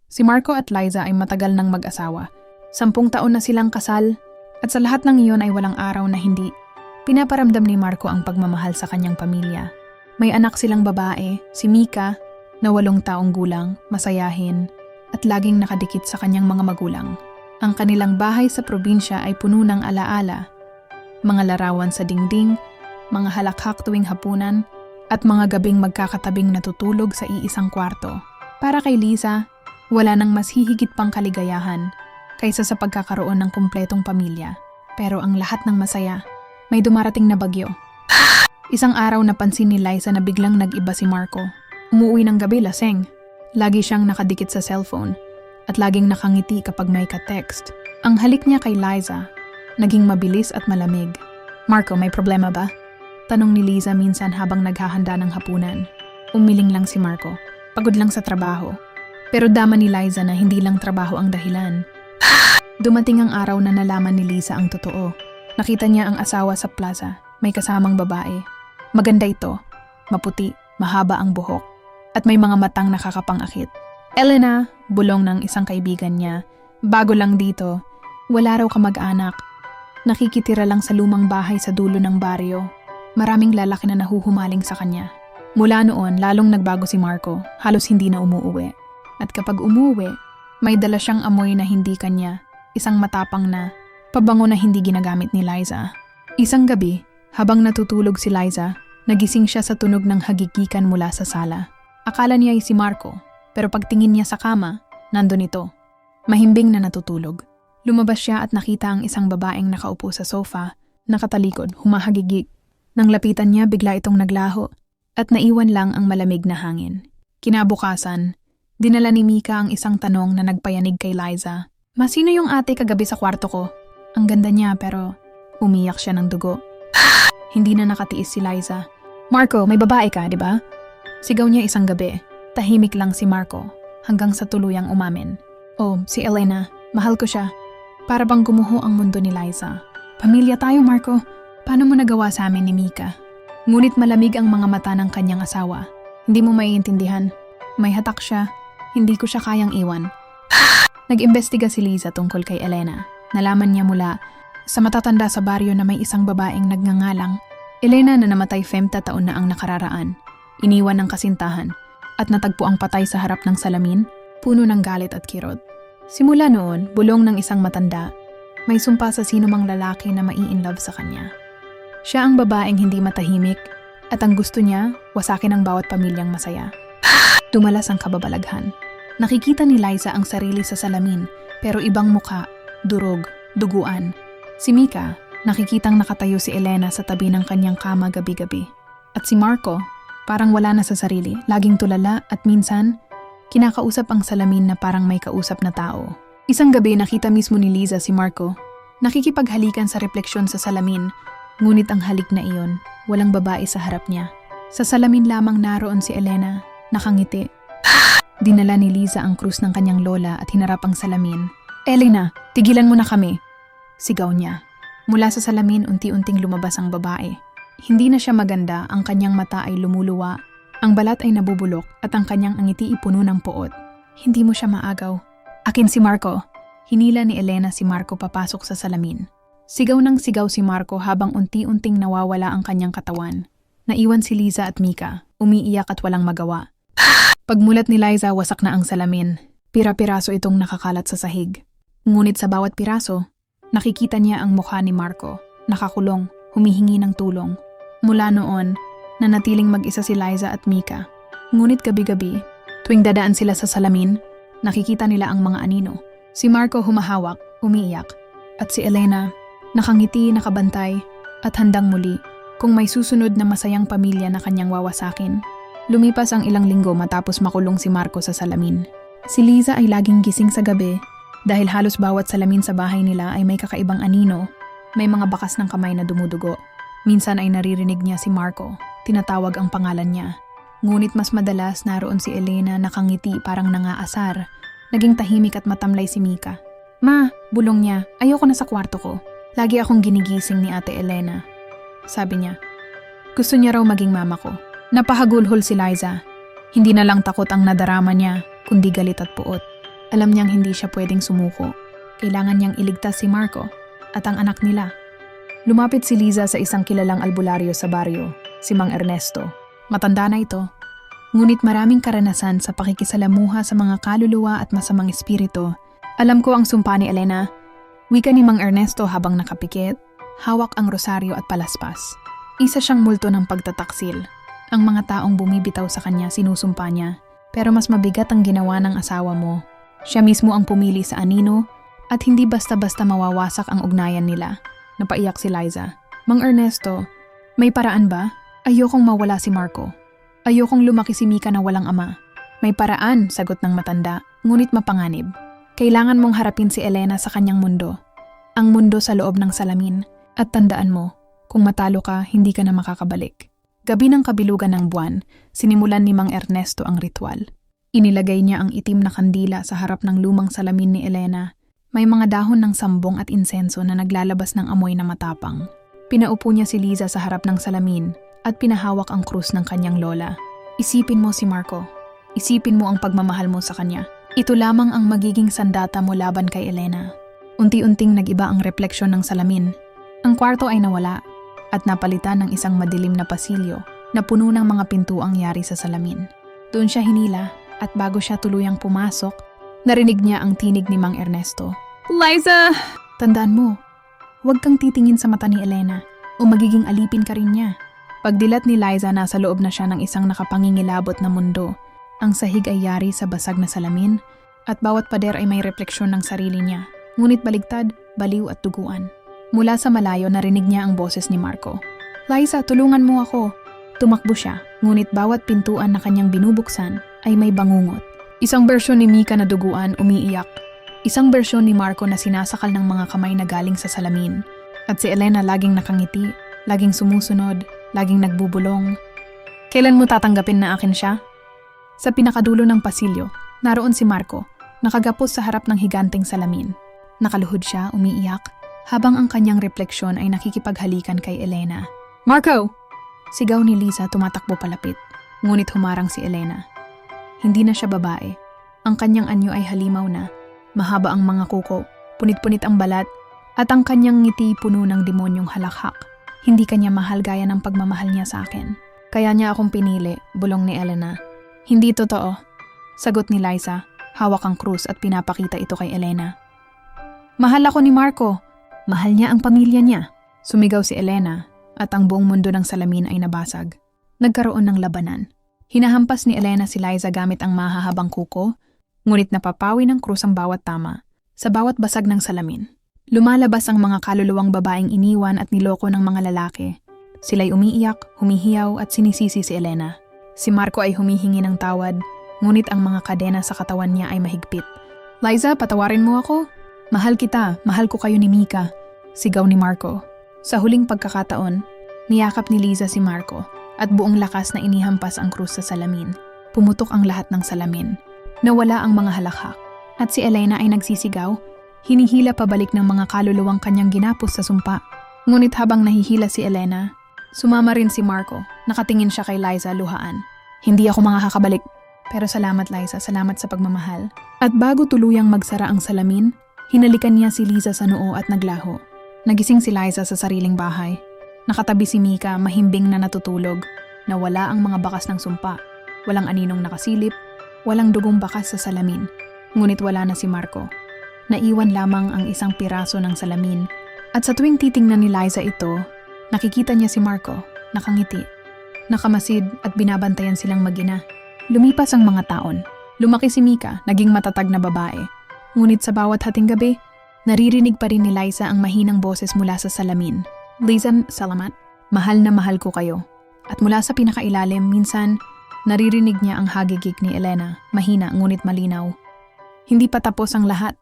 Si Marco at Liza ay matagal nang mag-asawa. 10 taon na silang kasal at sa lahat ng iyon ay walang araw na hindi pinaparamdam ni Marco ang pagmamahal sa kanyang pamilya. May anak silang babae, si Mika, na 8 taong gulang, masayahin at laging nakadikit sa kanyang mga magulang. Ang kanilang bahay sa probinsya ay puno ng alaala, mga larawan sa dingding, mga halakhak tuwing hapunan at mga gabing magkakatabing natutulog sa iisang kwarto. Para kay Liza, wala nang mas hihigit pang kaligayahan kaysa sa pagkakaroon ng kumpletong pamilya. Pero ang lahat ng masaya, may dumarating na bagyo. Isang araw napansin ni Liza na biglang nag-iba si Marco. Umuwi ng gabi laseng. Lagi siyang nakadikit sa cellphone at laging nakangiti kapag may ka-text. Ang halik niya kay Liza, naging mabilis at malamig. "Marco, may problema ba?" Tanong ni Liza minsan habang naghahanda ng hapunan. Umiling lang si Marco. Pagod lang sa trabaho. Pero dama ni Liza na hindi lang trabaho ang dahilan. Dumating ang araw na nalaman ni Liza ang totoo. Nakita niya ang asawa sa plaza, may kasamang babae. Maganda ito, maputi, mahaba ang buhok, at may mga matang nakakapangakit. Elena, bulong ng isang kaibigan niya, bago lang dito, wala raw kamag-anak. Nakikitira lang sa lumang bahay sa dulo ng baryo. Maraming lalaki na nahuhumaling sa kanya. Mula noon, lalong nagbago si Marco, halos hindi na umuuwi. At kapag umuwi, may dala siyang amoy na hindi kanya, isang matapang na, pabango na hindi ginagamit ni Liza. Isang gabi, habang natutulog si Liza, nagising siya sa tunog ng hagigikan mula sa sala. Akala niya ay si Marco, pero pagtingin niya sa kama, nandun ito. Mahimbing na natutulog. Lumabas siya at nakita ang isang babaeng nakaupo sa sofa, nakatalikod, humahagigik. Nang lapitan niya, bigla itong naglaho at naiwan lang ang malamig na hangin. Kinabukasan, dinala ni Mika ang isang tanong na nagpayanig kay Liza. "Sino yung ate kagabi sa kwarto ko? Ang ganda niya pero..." Umiyak siya ng dugo. Hindi na nakatiis si Liza. "Marco, may babae ka, di ba?" Sigaw niya isang gabi. Tahimik lang si Marco hanggang sa tuluyang umamin. "Oh, si Elena. Mahal ko siya." Para bang gumuho ang mundo ni Liza. "Pamilya tayo, Marco. Paano mo nagawa sa amin ni Mika?" Ngunit malamig ang mga mata ng kanyang asawa. "Hindi mo maiintindihan. May hatak siya. Hindi ko siya kayang iwan." Nag-imbestiga si Liza tungkol kay Elena. Nalaman niya mula sa matatanda sa baryo na may isang babaeng nagngangalang Elena na namatay 50 taon na ang nakararaan. Iniwan ng kasintahan at natagpo ang patay sa harap ng salamin, puno ng galit at kirot. Simula noon, bulong ng isang matanda, may sumpa sa sinumang lalaki na mai-inlove sa kanya. Siya ang babaeng hindi matahimik at ang gusto niya, wasakin ang bawat pamilyang masaya. Dumalas ang kababalaghan. Nakikita ni Liza ang sarili sa salamin, pero ibang muka, durog, duguan. Si Mika, nakikitang nakatayo si Elena sa tabi ng kanyang kama gabi-gabi. At si Marco, parang wala na sa sarili, laging tulala at minsan, kinakausap ang salamin na parang may kausap na tao. Isang gabi nakita mismo ni Liza si Marco, nakikipaghalikan sa refleksyon sa salamin, ngunit ang halik na iyon, walang babae sa harap niya. Sa salamin lamang naroon si Elena, nakangiti. Dinala ni Liza ang krus ng kanyang lola at hinarap ang salamin. "Elena, tigilan mo na kami!" Sigaw niya. Mula sa salamin unti-unting lumabas ang babae. Hindi na siya maganda, ang kanyang mata ay lumuluwa, ang balat ay nabubulok at ang kanyang ngiti ipuno ng poot. "Hindi mo siya maagaw." "Akin si Marco." Hinila ni Elena si Marco papasok sa salamin. Sigaw ng sigaw si Marco habang unti-unting nawawala ang kanyang katawan. Naiwan si Liza at Mika, umiiyak at walang magawa. Pagmulat ni Liza, wasak na ang salamin. Pira-piraso itong nakakalat sa sahig. Ngunit sa bawat piraso, nakikita niya ang mukha ni Marco, nakakulong, humihingi ng tulong. Mula noon, nanatiling mag-isa si Liza at Mika. Ngunit gabi-gabi, tuwing dadaan sila sa salamin, nakikita nila ang mga anino. Si Marco humahawak, umiiyak, at si Elena, nakangiti, nakabantay, at handang muli kung may susunod na masayang pamilya na kanyang wawasakin. Lumipas ang ilang linggo matapos makulong si Marco sa salamin. Si Liza ay laging gising sa gabi dahil halos bawat salamin sa bahay nila ay may kakaibang anino, may mga bakas ng kamay na dumudugo. Minsan ay naririnig niya si Marco, tinatawag ang pangalan niya. Ngunit mas madalas naroon si Elena nakangiti parang nangaasar. Naging tahimik at matamlay si Mika. "Ma," bulong niya, "ayoko na sa kwarto ko. Lagi akong ginigising ni Ate Elena." Sabi niya, gusto niya raw maging mama ko. Napahagulhol si Liza. Hindi na lang takot ang nadarama niya, kundi galit at puot. Alam niyang hindi siya pwedeng sumuko. Kailangan niyang iligtas si Marco at ang anak nila. Lumapit si Liza sa isang kilalang albularyo sa baryo, si Mang Ernesto. Matanda na ito, ngunit maraming karanasan sa pakikisalamuha sa mga kaluluwa at masamang espiritu. Alam ko ang sumpa ni Elena. Wika ni Mang Ernesto habang nakapikit, hawak ang rosaryo at palaspas. Isa siyang multo ng pagtataksil. Ang mga taong bumibitaw sa kanya sinusumpa niya, pero mas mabigat ang ginawa ng asawa mo. Siya mismo ang pumili sa anino at hindi basta-basta mawawasak ang ugnayan nila. Napaiyak si Liza. Mang Ernesto, may paraan ba? Ayokong mawala si Marco. Ayokong lumaki si Mika na walang ama. May paraan, sagot ng matanda, ngunit mapanganib. Kailangan mong harapin si Elena sa kanyang mundo. Ang mundo sa loob ng salamin. At tandaan mo, kung matalo ka, hindi ka na makakabalik. Gabi ng kabilugan ng buwan, sinimulan ni Mang Ernesto ang ritual. Inilagay niya ang itim na kandila sa harap ng lumang salamin ni Elena. May mga dahon ng sambong at insenso na naglalabas ng amoy na matapang. Pinaupo niya si Liza sa harap ng salamin at pinahawak ang krus ng kanyang lola. Isipin mo si Marco. Isipin mo ang pagmamahal mo sa kanya. Ito lamang ang magiging sandata mo laban kay Elena. Unti-unting nag-iba ang refleksyon ng salamin. Ang kwarto ay nawala at napalitan ng isang madilim na pasilyo na puno ng mga pintuang yari sa salamin. Doon siya hinila at bago siya tuluyang pumasok, narinig niya ang tinig ni Mang Ernesto. Liza! Tandaan mo, huwag kang titingin sa mata ni Elena o magiging alipin ka rin niya. Pagdilat ni Liza, nasa loob na siya ng isang nakapangingilabot na mundo. Ang sahig ay yari sa basag na salamin at bawat pader ay may refleksyon ng sarili niya. Ngunit baligtad, baliw at duguan. Mula sa malayo narinig niya ang boses ni Marco. Liza, tulungan mo ako. Tumakbo siya, ngunit bawat pintuan na kanyang binubuksan ay may bangungot. Isang bersyon ni Mika na duguan, umiiyak. Isang bersyon ni Marco na sinasakal ng mga kamay na galing sa salamin. At si Elena laging nakangiti, laging sumusunod, laging nagbubulong. Kailan mo tatanggapin na akin siya? Sa pinakadulo ng pasilyo, naroon si Marco, nakagapos sa harap ng higanteng salamin. Nakaluhod siya, umiiyak, habang ang kanyang refleksyon ay nakikipaghalikan kay Elena. Marco! Sigaw ni Liza, tumatakbo palapit. Ngunit humarang si Elena. Hindi na siya babae. Ang kanyang anyo ay halimaw na. Mahaba ang mga kuko, punit-punit ang balat, at ang kanyang ngiti puno ng demonyong halakhak. Hindi kanya mahal gaya ng pagmamahal niya sa akin. Kaya niya akong pinili, bulong ni Elena. Hindi totoo. Sagot ni Liza, hawak ang krus at pinapakita ito kay Elena. Mahal ako ni Marco. Mahal niya ang pamilya niya. Sumigaw si Elena at ang buong mundo ng salamin ay nabasag. Nagkaroon ng labanan. Hinahampas ni Elena si Liza gamit ang mahahabang kuko, ngunit napapawi ng krus ang bawat tama sa bawat basag ng salamin. Lumalabas ang mga kaluluwang babaeng iniwan at niloko ng mga lalaki. Sila'y umiiyak, humihiyaw at sinisisi si Elena. Si Marco ay humihingi ng tawad, ngunit ang mga kadena sa katawan niya ay mahigpit. Liza, patawarin mo ako? Mahal kita, mahal ko kayo ni Mika, sigaw ni Marco. Sa huling pagkakataon, niyakap ni Liza si Marco at buong lakas na inihampas ang krus sa salamin. Pumutok ang lahat ng salamin. Nawala ang mga halakhak at si Elena ay nagsisigaw, hinihila pabalik ng mga kaluluwang kanyang ginapos sa sumpa. Ngunit habang nahihila si Elena, sumama rin si Marco. Nakatingin siya kay Liza, luhaan. Hindi ako makakabalik. Pero salamat Liza, salamat sa pagmamahal. At bago tuluyang magsara ang salamin, hinalikan niya si Liza sa noo at naglaho. Nagising si Liza sa sariling bahay. Nakatabi si Mika, mahimbing na natutulog. Nawala ang mga bakas ng sumpa. Walang aninong nakasilip. Walang dugong bakas sa salamin. Ngunit wala na si Marco. Naiwan lamang ang isang piraso ng salamin. At sa tuwing titingnan ni Liza ito, nakikita niya si Marco, nakangiti. Nakamasid at binabantayan silang mag-ina. Lumipas ang mga taon. Lumaki si Mika, naging matatag na babae. Ngunit sa bawat hating gabi, naririnig pa rin ni Liza ang mahinang boses mula sa salamin. Liza, salamat. Mahal na mahal ko kayo. At mula sa pinakailalim, minsan, naririnig niya ang hagigik ni Elena, mahina ngunit malinaw. Hindi pa tapos ang lahat.